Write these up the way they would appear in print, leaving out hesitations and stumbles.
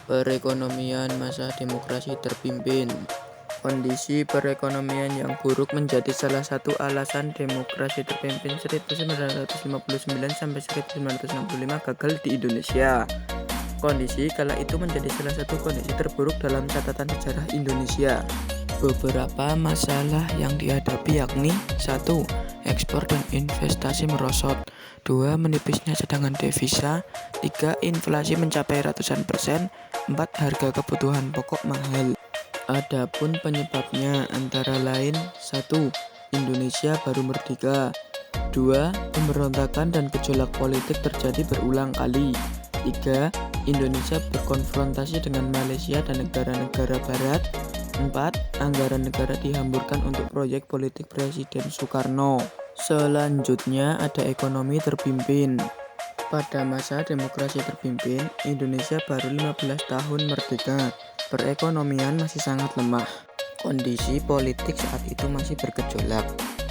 Perekonomian masa demokrasi terpimpin. Kondisi perekonomian yang buruk menjadi salah satu alasan demokrasi terpimpin 1959 sampai 1965 gagal di Indonesia. Kondisi kala itu menjadi salah satu kondisi terburuk dalam catatan sejarah Indonesia. Beberapa masalah yang dihadapi yakni 1. Ekspor dan investasi merosot. 2. Menipisnya cadangan devisa. 3. Inflasi mencapai ratusan persen. 4. Harga kebutuhan pokok mahal. Adapun penyebabnya antara lain 1. Indonesia baru merdeka. 2. Pemberontakan dan gejolak politik terjadi berulang kali. 3. Indonesia berkonfrontasi dengan Malaysia dan negara-negara barat. 4. Anggaran negara dihamburkan untuk proyek politik Presiden Soekarno. Selanjutnya ada ekonomi terpimpin. Pada masa demokrasi terpimpin, Indonesia baru 15 tahun merdeka. Perekonomian masih sangat lemah. Kondisi politik saat itu masih bergejolak.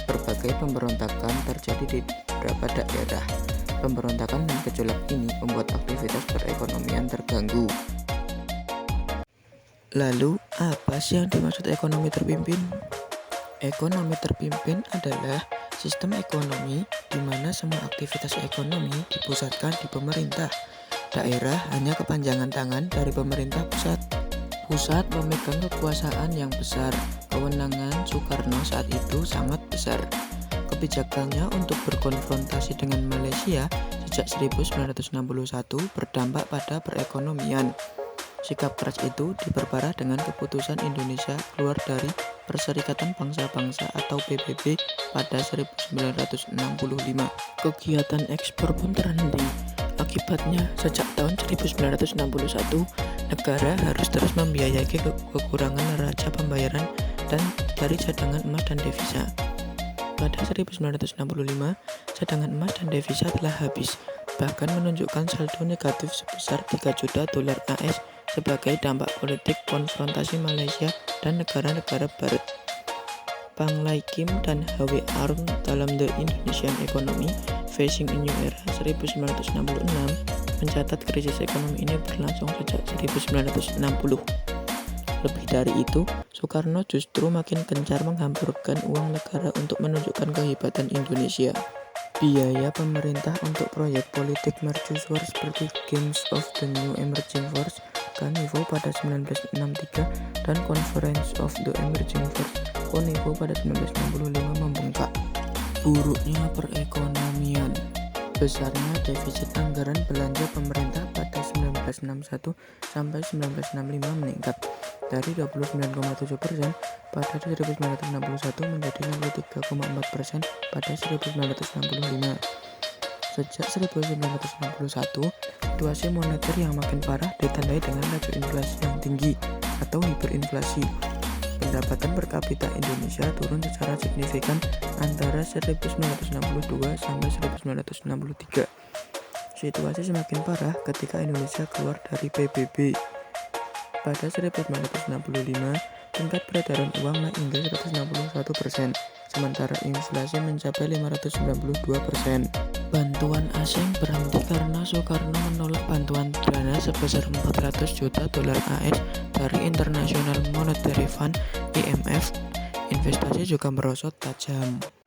Berbagai pemberontakan terjadi di beberapa daerah. Pemberontakan dan gejolak ini membuat aktivitas perekonomian terganggu. Lalu, apa sih yang dimaksud ekonomi terpimpin? Ekonomi terpimpin adalah sistem ekonomi di mana semua aktivitas ekonomi dipusatkan di pemerintah. Daerah hanya kepanjangan tangan dari pemerintah pusat. Pusat memegang kekuasaan yang besar. Kewenangan Soekarno saat itu sangat besar. Kebijakannya untuk berkonfrontasi dengan Malaysia sejak 1961 berdampak pada perekonomian. Sikap keras itu diperparah dengan keputusan Indonesia keluar dari Perserikatan Bangsa-Bangsa atau PBB pada 1965. Kegiatan ekspor pun terhenti. Akibatnya, sejak tahun 1961, negara harus terus membiayai kekurangan neraca pembayaran dan dari cadangan emas dan devisa. Pada 1965, cadangan emas dan devisa telah habis, bahkan menunjukkan saldo negatif sebesar 3 juta dolar AS sebagai dampak politik konfrontasi Malaysia dan negara-negara barat. Pang Lai Kim dan H.W. Arm dalam The Indonesian Economy Facing a New Era 1966 mencatat krisis ekonomi ini berlangsung sejak 1960. Lebih dari itu, Soekarno justru makin gencar menghamburkan uang negara untuk menunjukkan kehebatan Indonesia. Biaya pemerintah untuk proyek politik mercusuar seperti Games of the New Emerging Force, Kanivo pada 1963, dan Conference of the Emerging Force, Konivo pada 1965 membengkak. Buruknya perekonomian. Besarnya defisit anggaran belanja pemerintah pada 1961 sampai 1965 meningkat dari 29,7% pada 1961 menjadi 63,4% pada 1965. Sejak 1961, situasi moneter yang makin parah ditandai dengan laju inflasi yang tinggi atau hiperinflasi. Pendapatan per kapita Indonesia turun secara signifikan antara 1962 sampai 1963. Situasi semakin parah ketika Indonesia keluar dari PBB. Pada 1965, tingkat peredaran uang naik hingga 161%, sementara inflasi mencapai 592%. Bantuan asing berhenti karena Soekarno menolak bantuan dana sebesar 400 juta dolar AS dari International Monetary Fund (IMF). Investasi juga merosot tajam.